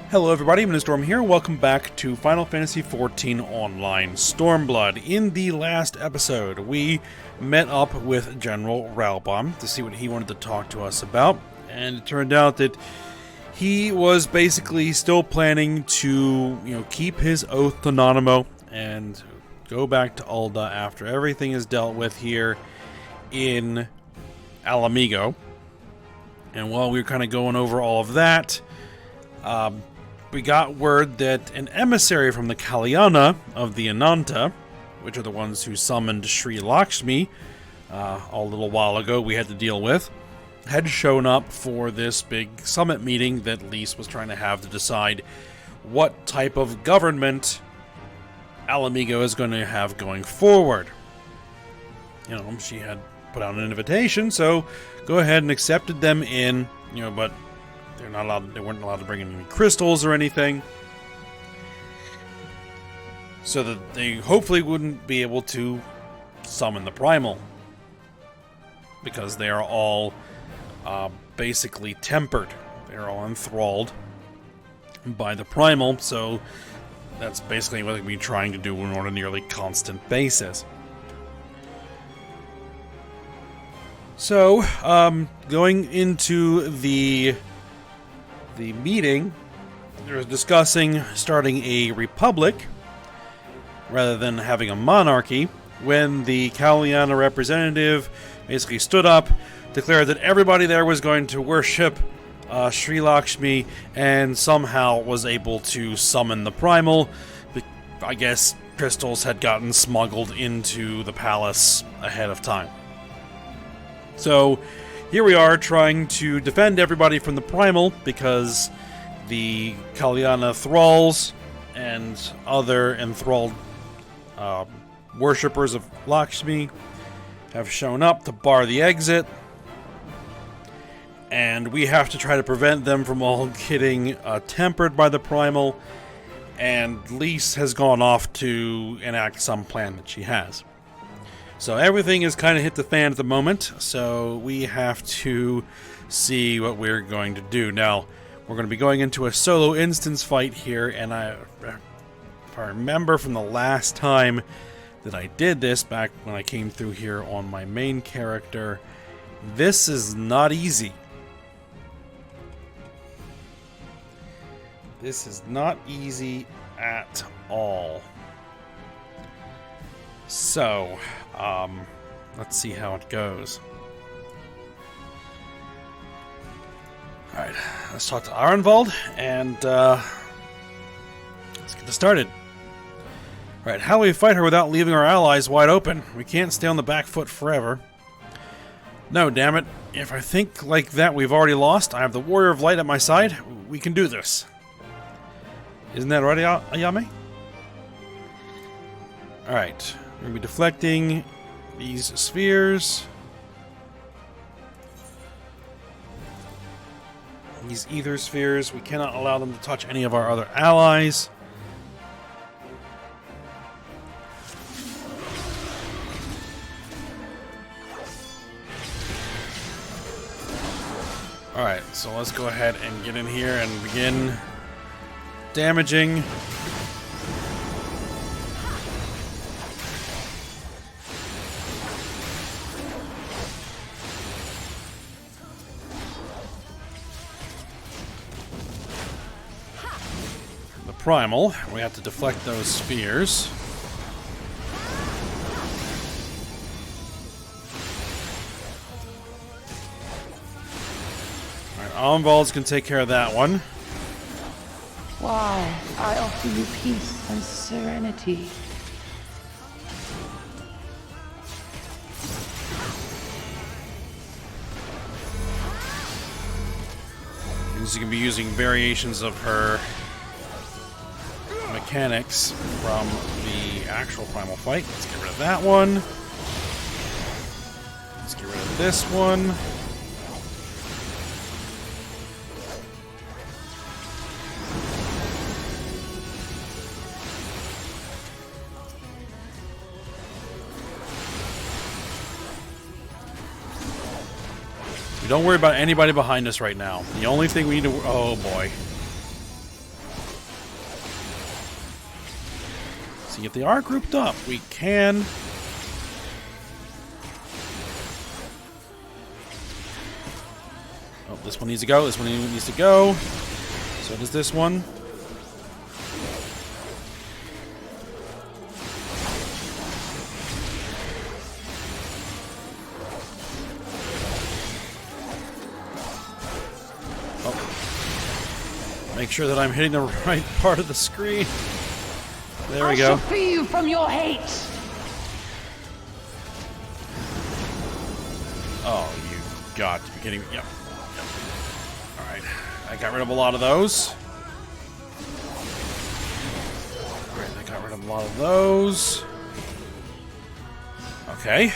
Hello everybody, I'm Storm here. Welcome back to Final Fantasy XIV Online Stormblood. In the last episode, we met up with General Ralbom to see what he wanted to talk to us about, and it turned out that he was basically still planning to, keep his oath to Nanamo and go back to Ul'dah after everything is dealt with here in Alamigo. And while we were kind of going over all of that, we got word that an emissary from the Kalyana of the Ananta, which are the ones who summoned Sri Lakshmi a little while ago we had to deal with, had shown up for this big summit meeting that Lise was trying to have to decide what type of government Alamigo is going to have going forward. She had put out an invitation, so go ahead and accepted them in, but they weren't allowed to bring in any crystals or anything, so that they hopefully wouldn't be able to summon the primal, because they are all basically tempered. They're all enthralled by the primal, so that's basically what they'll be trying to do on a nearly constant basis. So, going into the meeting, they're discussing starting a republic rather than having a monarchy, when the Kalyana representative basically stood up, declared that everybody there was going to worship Sri Lakshmi, and somehow was able to summon the primal. I guess crystals had gotten smuggled into the palace ahead of time. So here we are trying to defend everybody from the primal, because the Kalyana thralls and other enthralled worshippers of Lakshmi have shown up to bar the exit, and we have to try to prevent them from all getting tempered by the primal, and Lise has gone off to enact some plan that she has. So everything is kind of hit the fan at the moment, so we have to see what we're going to do. Now, we're going to be going into a solo instance fight here, and if I remember from the last time that I did this, back when I came through here on my main character, this is not easy. This is not easy at all. So, let's see how it goes. Alright, let's talk to Arenvald, and let's get this started. Alright, how do we fight her without leaving our allies wide open? We can't stay on the back foot forever. No, damn it. If I think like that we've already lost, I have the Warrior of Light at my side. We can do this. Isn't that right, Ayame? Alright. We're going to be deflecting these spheres. These ether spheres. We cannot allow them to touch any of our other allies. Alright, so let's go ahead and get in here and begin damaging primal. We have to deflect those spears. Alright, Arenvald's can take care of that one. Wow, I offer you peace and serenity. Means you can be using variations of her mechanics from the actual primal fight. Let's get rid of that one. Let's get rid of this one. Don't worry about anybody behind us right now. The only thing we need to... Oh, boy. See if they are grouped up. We can... Oh, this one needs to go. This one needs to go. So does this one. Make sure that I'm hitting the right part of the screen. There we go. I shall free you from your hate. Oh, you got to be kidding me. Yep. Alright. I got rid of a lot of those. Alright, I got rid of a lot of those. Okay.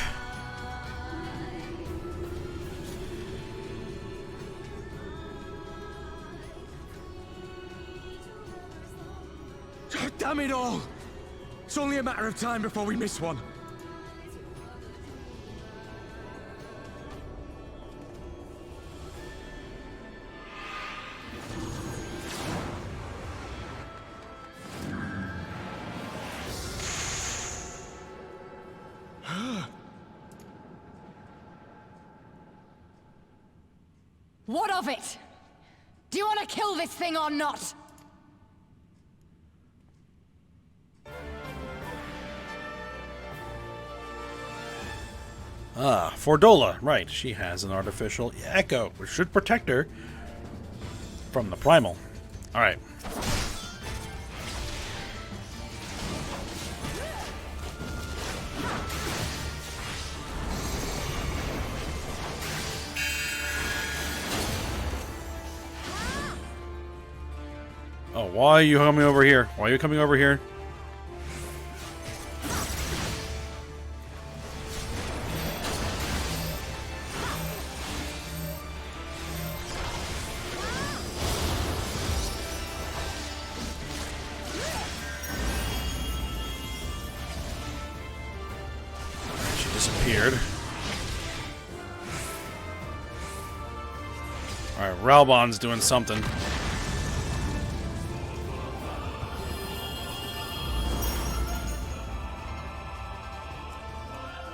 Damn it all! It's only a matter of time before we miss one. What of it? Do you want to kill this thing or not? Ah, Fordola. Right, she has an artificial echo, which should protect her from the primal. Alright. Oh, why are you coming over here? Why are you coming over here? Disappeared. Alright, Ralbon's doing something.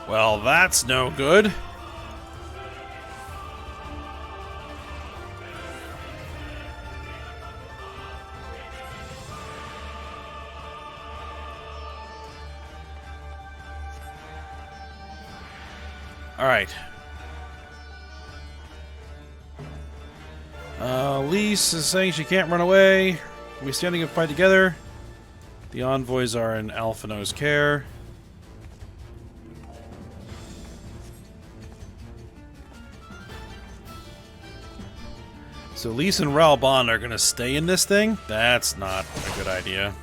Well, that's no good. Alright. Lise is saying she can't run away. We standing and fight together. The envoys are in Alphino's care. So Lise and Ralbon are gonna stay in this thing? That's not a good idea.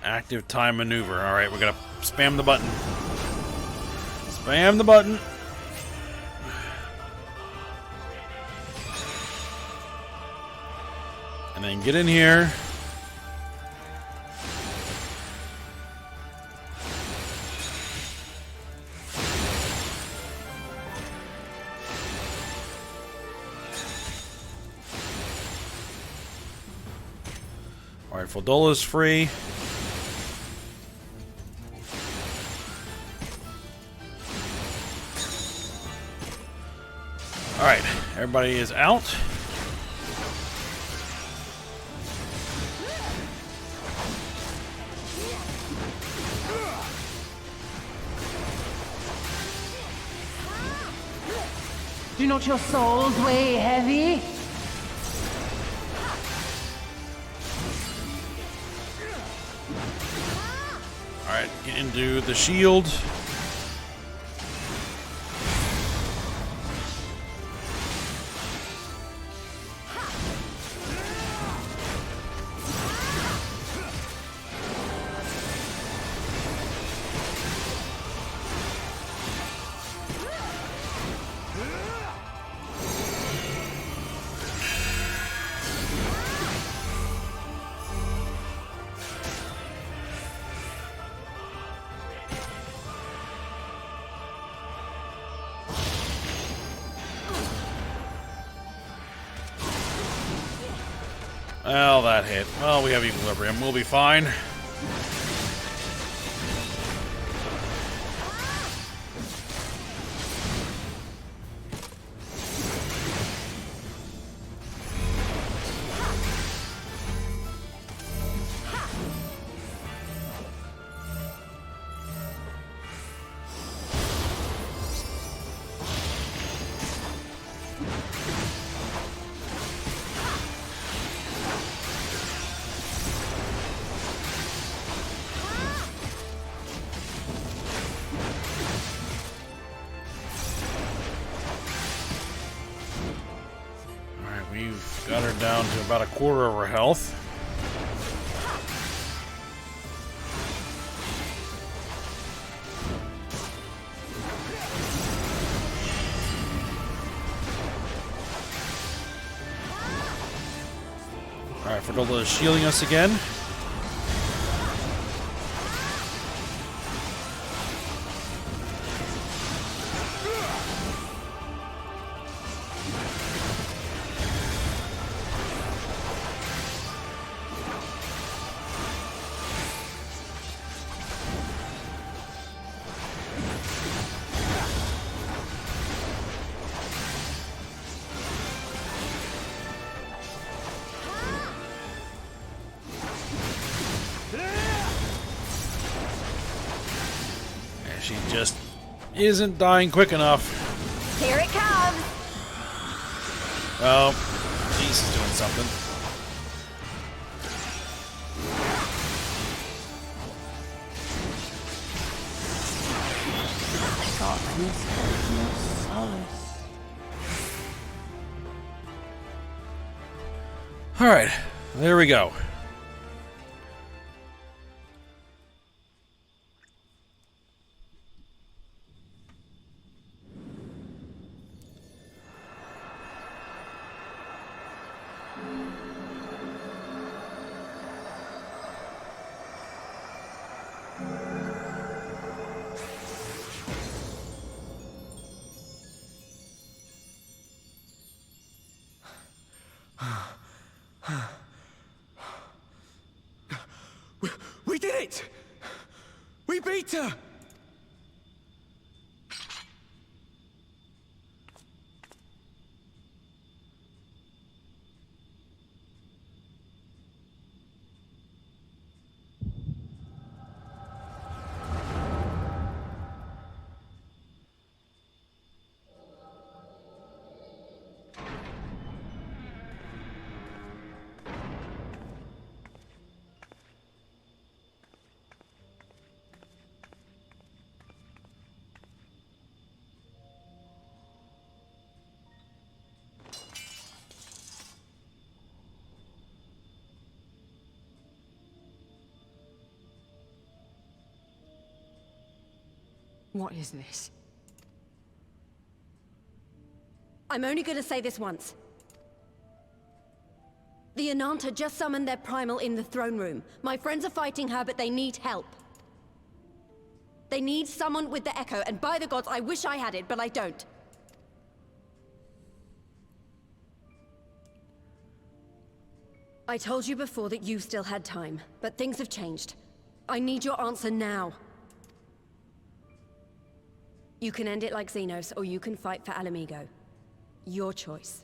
Active time maneuver. Alright, we're gonna spam the button. Spam the button. And then get in here. Alright, Fodola's free. Alright, everybody is out. Do not your souls weigh heavy? Alright, get into the shield. Well, that hit. Well, we have equilibrium. We'll be fine. We've got her down to about a quarter of her health. Alright, Ferdola is shielding us again. She just isn't dying quick enough. Here it comes! Oh, Geese is doing something. Darkness has no solace. Alright, there we go. We did it! We beat her! What is this? I'm only gonna say this once. The Ananta just summoned their primal in the throne room. My friends are fighting her, but they need help. They need someone with the Echo, and by the gods, I wish I had it, but I don't. I told you before that you still had time, but things have changed. I need your answer now. You can end it like Xenos, or you can fight for Alamigo. Your choice.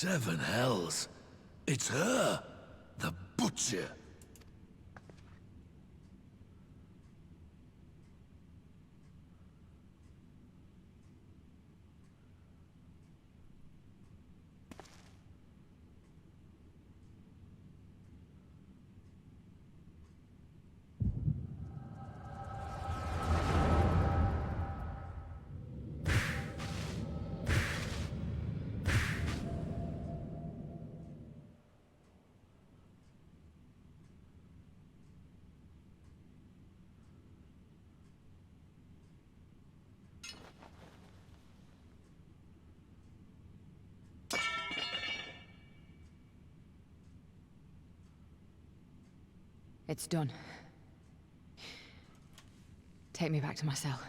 7 hells. It's her, the Butcher. It's done. Take me back to my cell.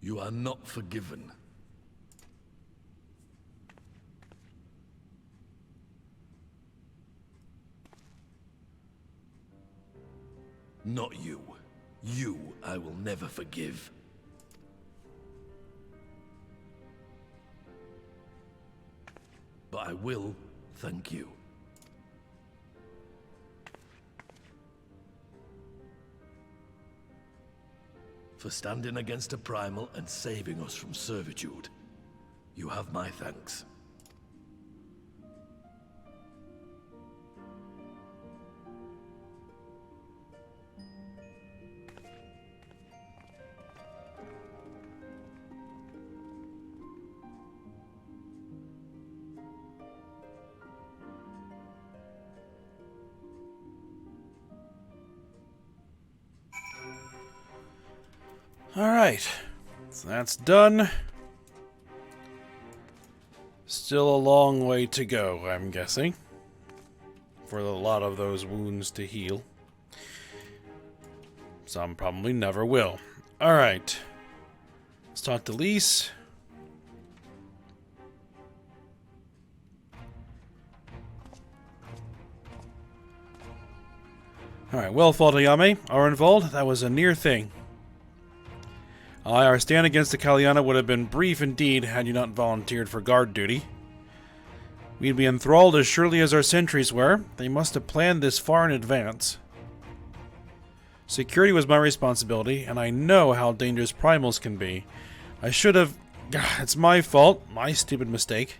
You are not forgiven. Not you. You I will never forgive. But I will thank you. For standing against a primal and saving us from servitude. You have my thanks. Alright, so that's done. Still a long way to go, I'm guessing, for a lot of those wounds to heal. Some probably never will. Alright, let's talk to Lise. Alright, well fought, Ayame. Arenvald, that was a near thing. Aye, our stand against the Kaliana would have been brief indeed had you not volunteered for guard duty. We'd be enthralled as surely as our sentries were. They must have planned this far in advance. Security was my responsibility, and I know how dangerous primals can be. I should have... It's my fault. My stupid mistake.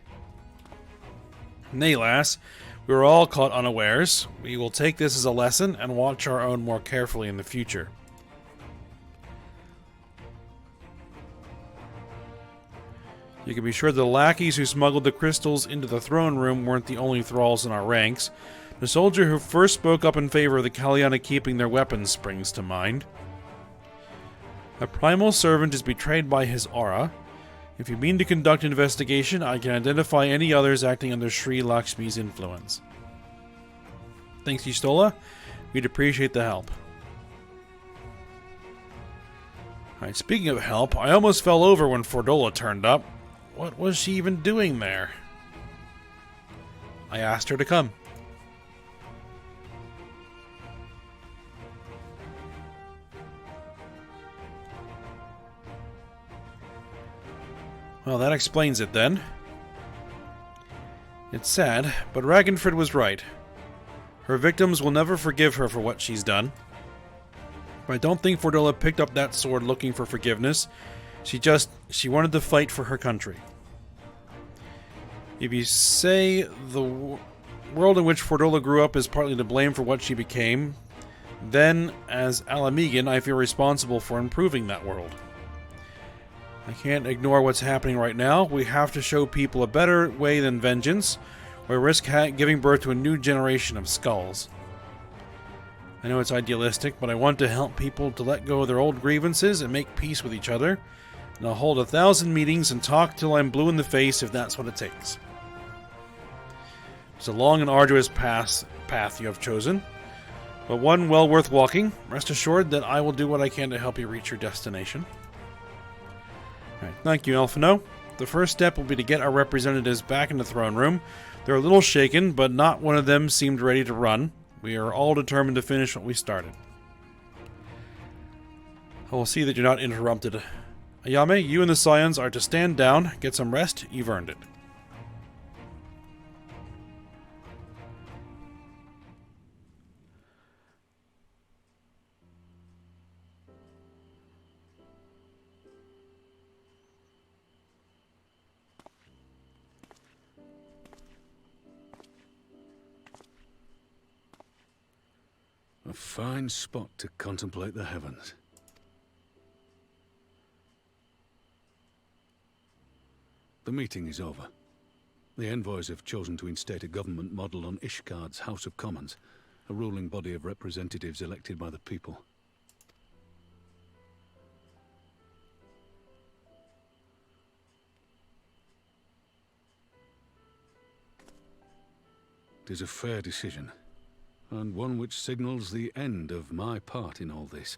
Nay, lass. We were all caught unawares. We will take this as a lesson and watch our own more carefully in the future. You can be sure the lackeys who smuggled the crystals into the throne room weren't the only thralls in our ranks. The soldier who first spoke up in favor of the Kaliana keeping their weapons springs to mind. A primal servant is betrayed by his aura. If you mean to conduct an investigation, I can identify any others acting under Sri Lakshmi's influence. Thanks, Y'shtola. We'd appreciate the help. Alright, speaking of help, I almost fell over when Fordola turned up. What was she even doing there? I asked her to come. Well, that explains it then. It's sad, but Ragnfrid was right. Her victims will never forgive her for what she's done. But I don't think Fordola picked up that sword looking for forgiveness. She wanted to fight for her country. If you say the world in which Fordola grew up is partly to blame for what she became, then, as Alamegan, I feel responsible for improving that world. I can't ignore what's happening right now. We have to show people a better way than vengeance, or risk giving birth to a new generation of skulls. I know it's idealistic, but I want to help people to let go of their old grievances and make peace with each other. And I'll hold 1,000 meetings and talk till I'm blue in the face if that's what it takes. It's a long and arduous path you have chosen, but one well worth walking. Rest assured that I will do what I can to help you reach your destination. Alright, thank you, Elfino. The first step will be to get our representatives back in the throne room. They're a little shaken, but not one of them seemed ready to run. We are all determined to finish what we started. I will see that you're not interrupted. Ayame, you and the Scions are to stand down, get some rest. You've earned it. A fine spot to contemplate the heavens. The meeting is over. The envoys have chosen to instate a government model on Ishgard's House of Commons, a ruling body of representatives elected by the people. It is a fair decision, and one which signals the end of my part in all this.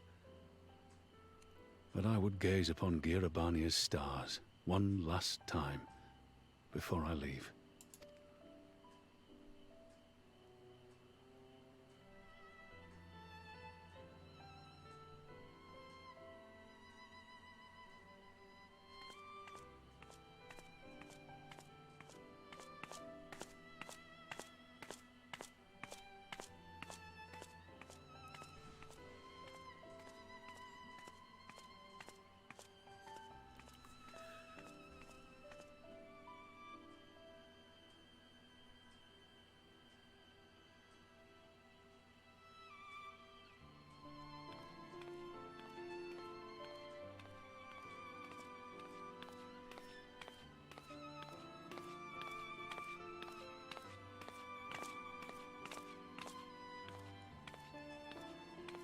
But I would gaze upon Girabania's stars one last time before I leave.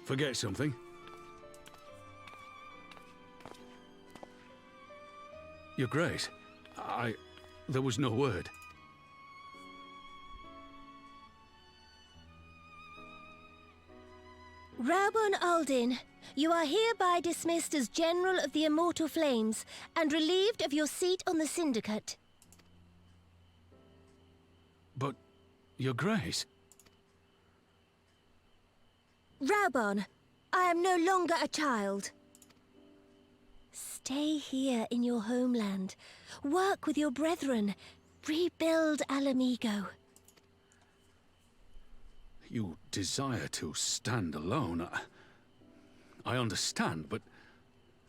Forget something? Your Grace, there was no word. Rabun Aldin, you are hereby dismissed as General of the Immortal Flames and relieved of your seat on the Syndicate. But, Your Grace... Raubon, I am no longer a child. Stay here in your homeland. Work with your brethren. Rebuild Alamigo. You desire to stand alone. I understand, but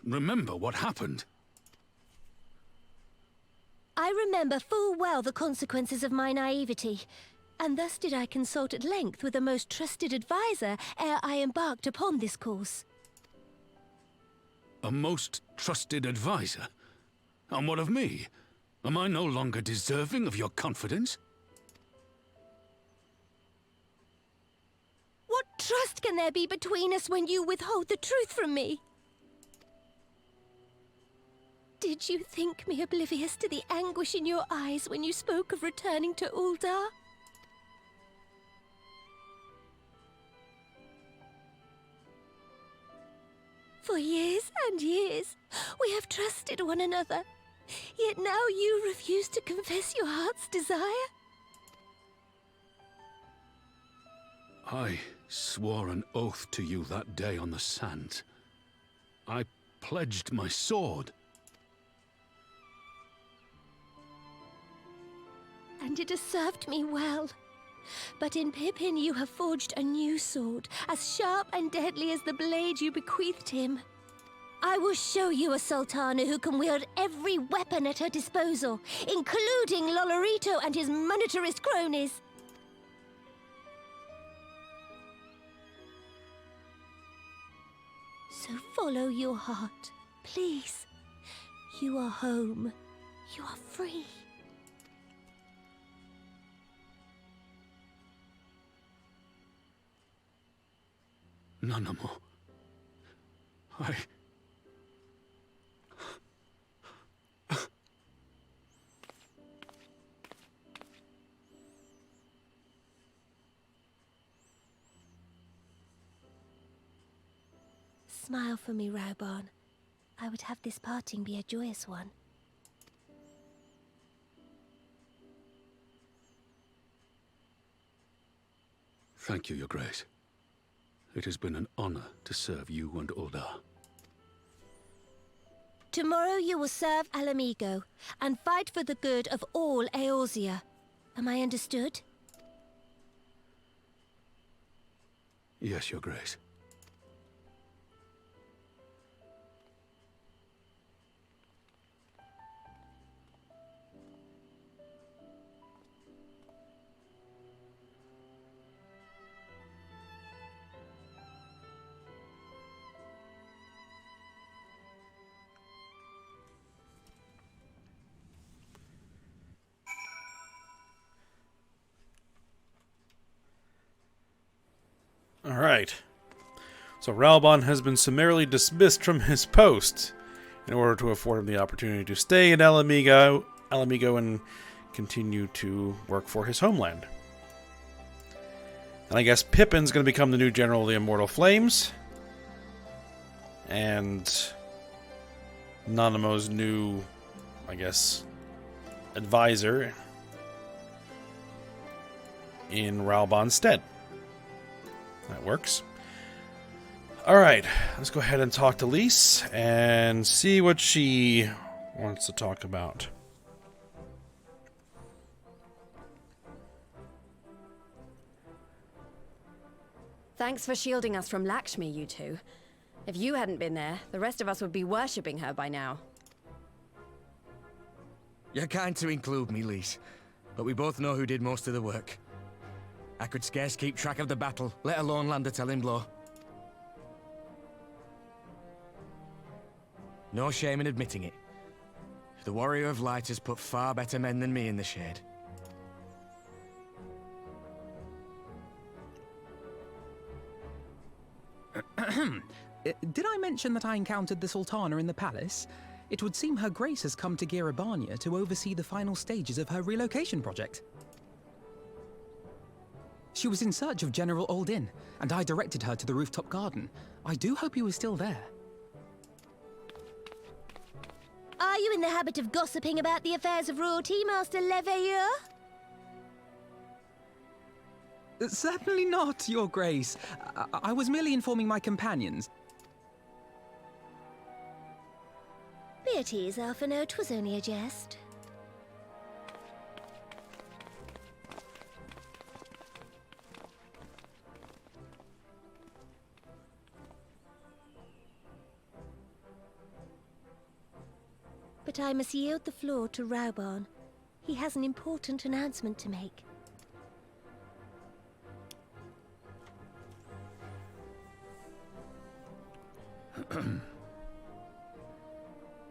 remember what happened. I remember full well the consequences of my naivety, and thus did I consult at length with a most trusted advisor ere I embarked upon this course. A most trusted advisor? And what of me? Am I no longer deserving of your confidence? What trust can there be between us when you withhold the truth from me? Did you think me oblivious to the anguish in your eyes when you spoke of returning to Uldar? For years and years, we have trusted one another. Yet now you refuse to confess your heart's desire? I swore an oath to you that day on the sands. I pledged my sword. And it has served me well. But in Pippin you have forged a new sword, as sharp and deadly as the blade you bequeathed him. I will show you a Sultana who can wield every weapon at her disposal, including Lolorito and his monetarist cronies. So follow your heart, please. You are home. You are free. Nanamo. Smile for me, Raubon. I would have this parting be a joyous one. Thank you, Your Grace. It has been an honor to serve you and Uldar. Tomorrow you will serve Alamigo and fight for the good of all Eorzea. Am I understood? Yes, Your Grace. Alright. So Ralbon has been summarily dismissed from his post in order to afford him the opportunity to stay in Alamigo and continue to work for his homeland. And I guess Pippin's going to become the new General of the Immortal Flames. And Nanamo's new, I guess, advisor in Ralbon's stead. That works. Alright, let's go ahead and talk to Lise and see what she wants to talk about. Thanks for shielding us from Lakshmi, you two. If you hadn't been there, the rest of us would be worshipping her by now. You're kind to include me, Lise, but we both know who did most of the work. I could scarce keep track of the battle, let alone land a telling blow. No shame in admitting it. The Warrior of Light has put far better men than me in the shade. Did I mention that I encountered the Sultana in the palace? It would seem Her Grace has come to Girabania to oversee the final stages of her relocation project. She was in search of General Oldin, and I directed her to the rooftop garden. I do hope he was still there. Are you in the habit of gossiping about the affairs of royalty, Master Leveilleur? Certainly not, Your Grace. I was merely informing my companions. Be at ease, Alphino. 'Twas only a jest. But I must yield the floor to Raubarn. He has an important announcement to make.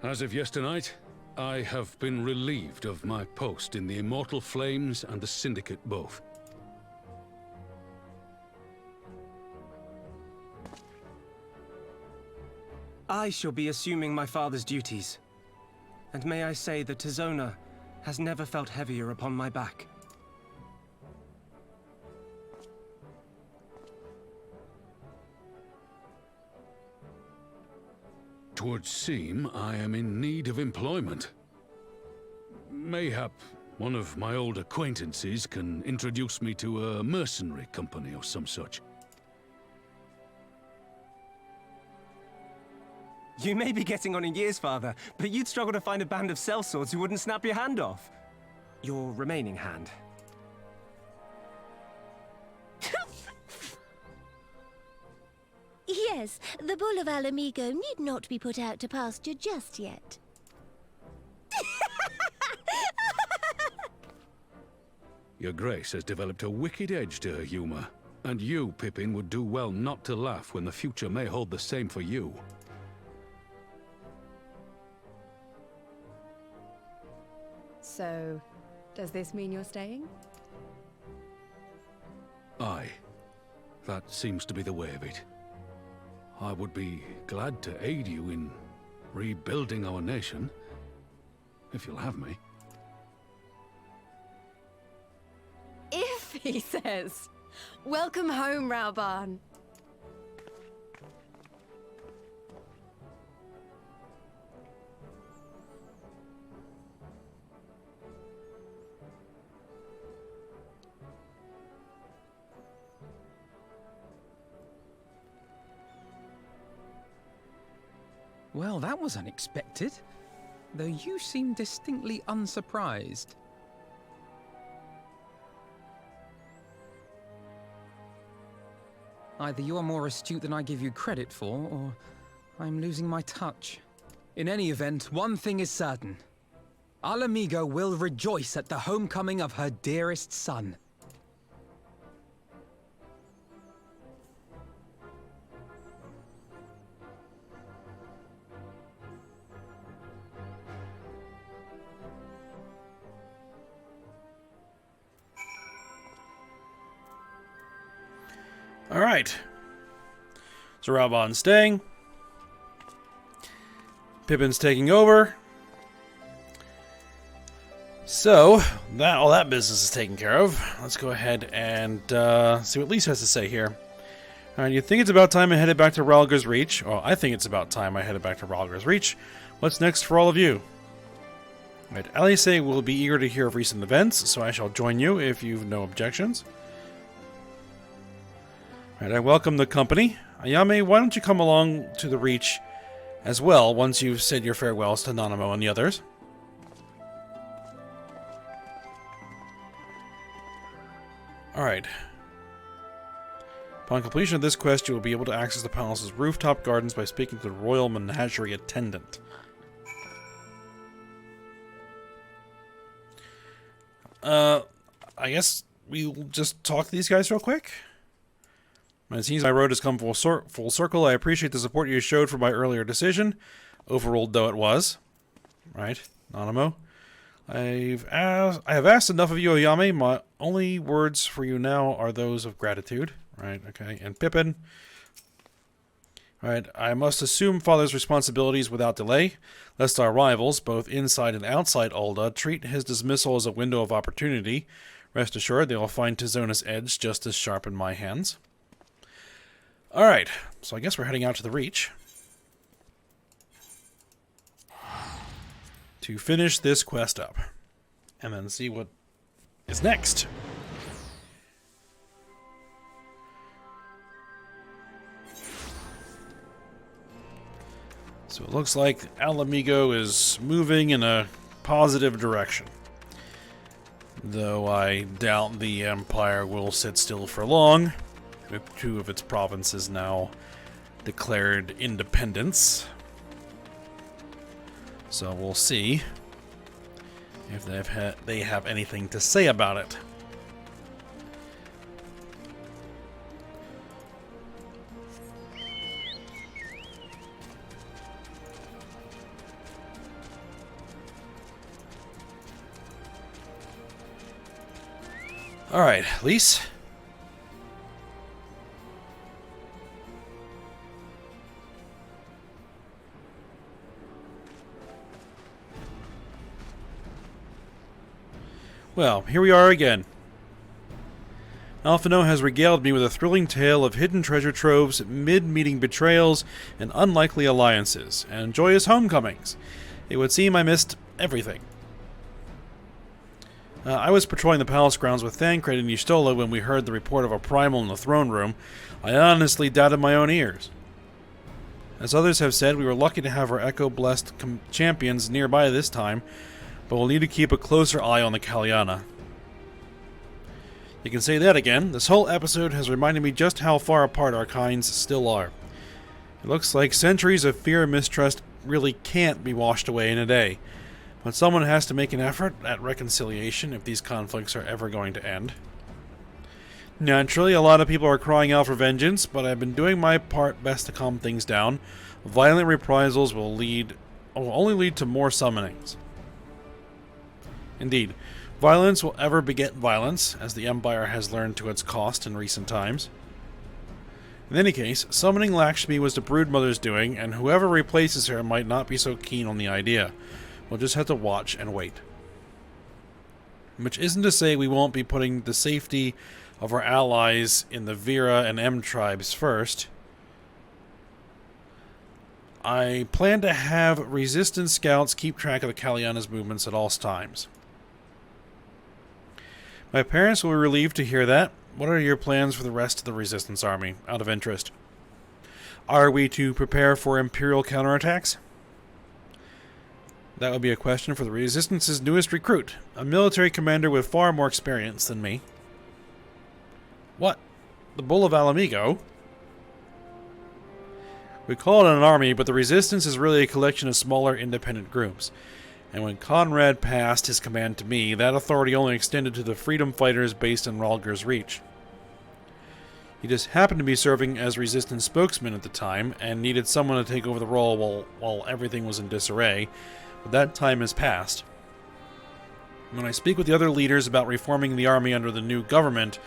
As of yesternight, I have been relieved of my post in the Immortal Flames and the Syndicate both. I shall be assuming my father's duties. And may I say that Tizona has never felt heavier upon my back. Twould seem I am in need of employment. Mayhap one of my old acquaintances can introduce me to a mercenary company or some such. You may be getting on in years, Father, but you'd struggle to find a band of sellswords who wouldn't snap your hand off. Your remaining hand. Yes, the Bull of Alamigo need not be put out to pasture just yet. Your Grace has developed a wicked edge to her humor, and you, Pippin, would do well not to laugh when the future may hold the same for you. So, does this mean you're staying? Aye. That seems to be the way of it. I would be glad to aid you in rebuilding our nation, if you'll have me. If, he says. Welcome home, Raubarn. Well, that was unexpected. Though you seem distinctly unsurprised. Either you're more astute than I give you credit for, or I'm losing my touch. In any event, one thing is certain. Alamigo will rejoice at the homecoming of her dearest son. Alright. So Raubon's staying. Pippin's taking over. So, all that business is taken care of. Let's go ahead and see what Lisa has to say here. Alright, you think it's about time I headed back to Ralgar's Reach? Well, I think it's about time I headed back to Ralgar's Reach. What's next for all of you? Alright, Alice will be eager to hear of recent events, so I shall join you if you've no objections. Alright, I welcome the company. Ayame, why don't you come along to the Reach as well once you've said your farewells to Nanamo and the others? Alright. Upon completion of this quest, you will be able to access the palace's rooftop gardens by speaking to the Royal Menagerie attendant. I guess we'll just talk to these guys real quick. It seems my road has come full circle. I appreciate the support you showed for my earlier decision, overruled though it was. Right, Nanamo. I have asked enough of you, Ayame. My only words for you now are those of gratitude. Right, okay. And Pippin. Alright, I must assume Father's responsibilities without delay, lest our rivals, both inside and outside Ul'dah, treat his dismissal as a window of opportunity. Rest assured, they will find Tizona's edge just as sharp in my hands. Alright, so I guess we're heading out to the Reach to finish this quest up, and then see what is next. So it looks like Alamigo is moving in a positive direction. Though I doubt the Empire will sit still for long, with 2 of its provinces now declared independence. So we'll see if they have anything to say about it. Alright, Lise. Well, here we are again. Alphino has regaled me with a thrilling tale of hidden treasure troves, mid-meeting betrayals, and unlikely alliances, and joyous homecomings. It would seem I missed everything. I was patrolling the palace grounds with Thancred and Y'shtola when we heard the report of a primal in the throne room. I honestly doubted my own ears. As others have said, we were lucky to have our Echo-blessed champions nearby this time, but we'll need to keep a closer eye on the Kalyana. You can say that again. This whole episode has reminded me just how far apart our kinds still are. It looks like centuries of fear and mistrust really can't be washed away in a day. But someone has to make an effort at reconciliation if these conflicts are ever going to end. Naturally, a lot of people are crying out for vengeance, but I've been doing my part best to calm things down. Violent reprisals will only lead to more summonings. Indeed, violence will ever beget violence, as the Empire has learned to its cost in recent times. In any case, summoning Lakshmi was the Broodmother's doing, and whoever replaces her might not be so keen on the idea. We'll just have to watch and wait. Which isn't to say we won't be putting the safety of our allies in the Vera and M tribes first. I plan to have resistance scouts keep track of the Kalyana's movements at all times. My parents will be relieved to hear that. What are your plans for the rest of the resistance army, out of interest? Are we to prepare for Imperial counterattacks? That would be a question for the Resistance's newest recruit, a military commander with far more experience than me. What? The Bull of Alamigo? We call it an army, but the Resistance is really a collection of smaller independent groups. And when Conrad passed his command to me, that authority only extended to the freedom fighters based in Ralger's Reach. He just happened to be serving as Resistance spokesman at the time, and needed someone to take over the role while everything was in disarray, but that time has passed. When I speak with the other leaders about reforming the army under the new government,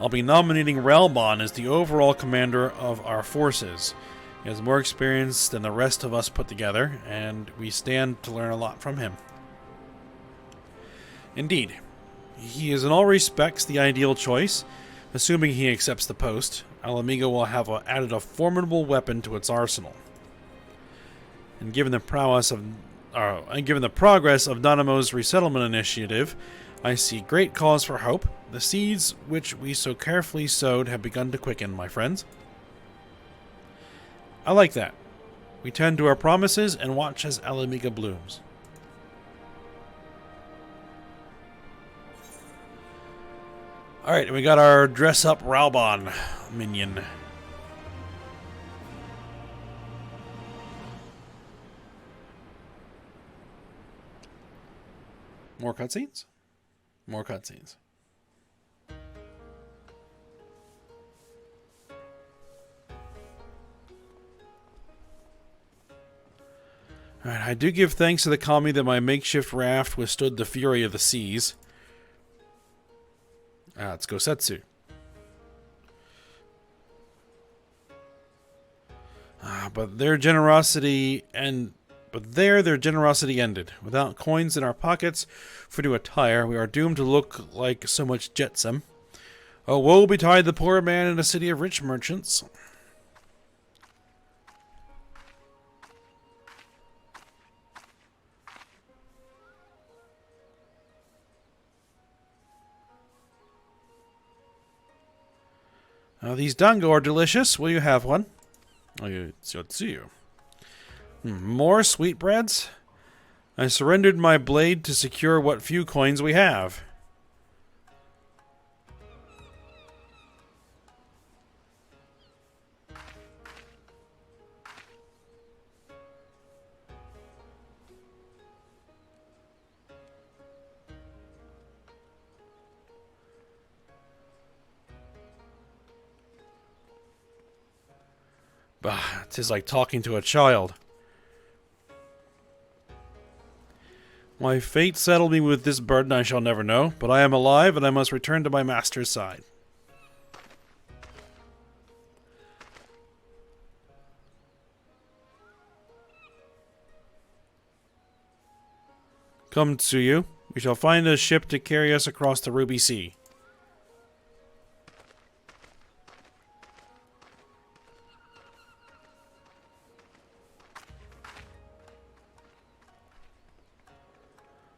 I'll be nominating Ralbon as the overall commander of our forces. He has more experience than the rest of us put together, and we stand to learn a lot from him. Indeed, he is in all respects the ideal choice. Assuming he accepts the post, Alamigo will have added a formidable weapon to its arsenal. And given the progress of Danamo's resettlement initiative, I see great cause for hope. The seeds which we so carefully sowed have begun to quicken, my friends. I like that. We tend to our promises and watch as Alamiga blooms. Alright, we got our dress up Ralbon minion. More cutscenes? More cutscenes. Alright, I do give thanks to the kami that my makeshift raft withstood the fury of the seas. It's Gosetsu. But their generosity ended. Without coins in our pockets for new attire, we are doomed to look like so much jetsam. Oh, woe betide the poor man in a city of rich merchants. These dango are delicious. Will you have one? Oh, you. More sweetbreads? I surrendered my blade to secure what few coins we have. Bah, 'tis like talking to a child. My fate settled me with this burden I shall never know, but I am alive and I must return to my master's side. Come, Tsuyu. We shall find a ship to carry us across the Ruby Sea.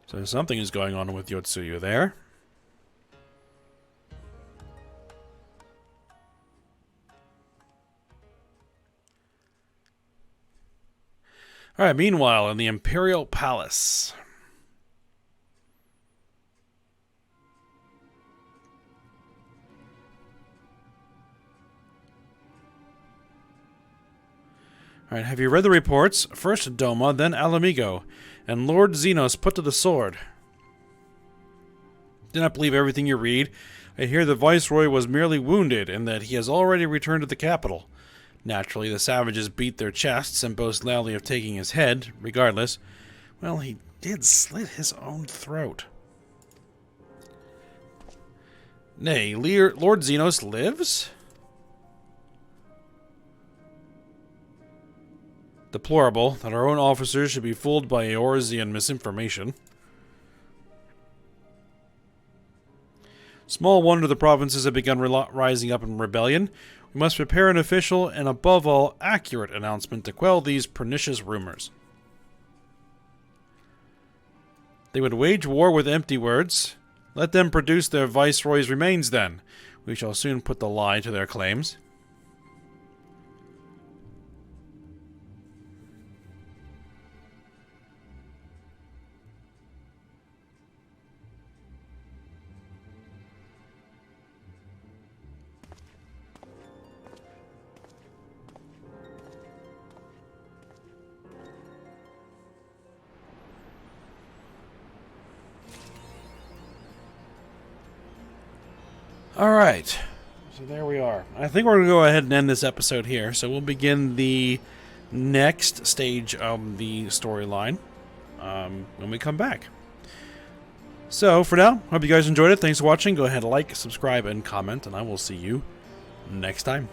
So something is going on with Yotsuyu there. Alright, meanwhile, in the Imperial Palace. Alright, have you read the reports? First Doma, then Alamigo, and Lord Xenos put to the sword. Do not believe everything you read. I hear the Viceroy was merely wounded, and that he has already returned to the capital. Naturally, the savages beat their chests and boast loudly of taking his head. Regardless, well, he did slit his own throat. Nay, Lord Xenos lives? Deplorable that our own officers should be fooled by Eorzean misinformation. Small wonder the provinces have begun rising up in rebellion. We must prepare an official and, above all, accurate announcement to quell these pernicious rumors. They would wage war with empty words. Let them produce their viceroy's remains then. We shall soon put the lie to their claims. Alright. So there we are. I think we're going to go ahead and end this episode here. So we'll begin the next stage of the storyline when we come back. So for now, hope you guys enjoyed it. Thanks for watching. Go ahead, like, subscribe, and comment, and I will see you next time.